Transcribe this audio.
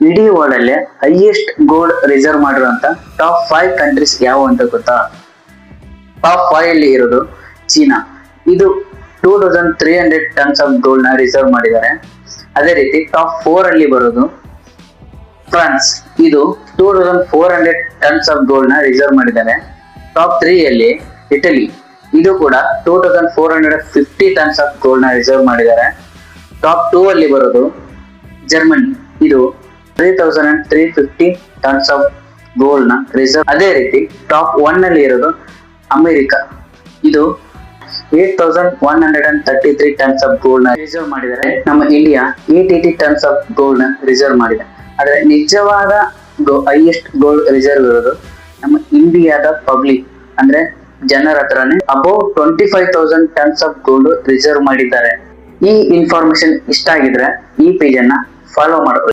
ಇಡೀ ವರ್ಲ್ಡ್ ಅಲ್ಲಿ highest gold reserve ಮಾಡಿರುವಂತ ಟಾಪ್ 5 ಕಂಟ್ರೀಸ್ ಯಾವ ಅಂತ ಗೊತ್ತಾ? ಟಾಪ್ 5 ಅಲ್ಲಿ ಇರೋದು ಚೀನಾ. ಇದು 2300 ಟನ್ಸ್ ಆಫ್ ಗೋಲ್ಡ್ ನ ರಿಸರ್ವ್ ಮಾಡಿದ್ದಾರೆ. ಅದೇ ರೀತಿ ಟಾಪ್ 4 ಅಲ್ಲಿ ಬರೋದು ಫ್ರಾನ್ಸ್. ಇದು 2400 ಟನ್ಸ್ ಆಫ್ ಗೋಲ್ಡ್ ನ ರಿಸರ್ವ್ ಮಾಡಿದ್ದಾರೆ. ಟಾಪ್ 3 ಅಲ್ಲಿ ಇಟಲಿ. ಇದು ಕೂಡ 2450 ಟನ್ಸ್ ಆಫ್ ಗೋಲ್ಡ್ ನ ರಿಸರ್ವ್ ಮಾಡಿದ್ದಾರೆ. ಟಾಪ್ 2 ಅಲ್ಲಿ ಬರೋದು ಜರ್ಮನಿ. ಇದು 3350 ಟನ್ಸ್ ಆಫ್ ಗೋಲ್ಡ್ ನ ರಿಸರ್ವ್. ಅದೇ ರೀತಿ ಟಾಪ್ 1 ಅಲ್ಲಿ ಇರೋದು ಅಮೆರಿಕ. ಇದು 8133 ಟನ್ಸ್ ಆಫ್ ಗೋಲ್ಡ್ ನ ರಿಸರ್ವ್ ಮಾಡಿದ್ದಾರೆ. ನಮ್ಮ ಇಂಡಿಯಾ 880 ಟನ್ಸ್ ಆಫ್ ಗೋಲ್ಡ್ ನ ರಿಸರ್ವ್ ಮಾಡಿದೆ. ಆದ್ರೆ ನಿಜವಾದ ಹೈಯೆಸ್ಟ್ ಗೋಲ್ಡ್ ರಿಸರ್ವ್ ಇರೋದು ನಮ್ಮ ಇಂಡಿಯಾದ ಪಬ್ಲಿಕ್ ಅಂದ್ರೆ ಜನರ ಹತ್ರನೇ above 25,000 tons of gold reserve ಮಾಡಿದ್ದಾರೆ. ಈ ಇನ್ಫಾರ್ಮೇಶನ್ ಇಷ್ಟ ಆಗಿದ್ರೆ ಈ ಪೇಜ್ ಅನ್ನ ಫಾಲೋ ಮಾಡ್ಕೊಳ್ಳಿ.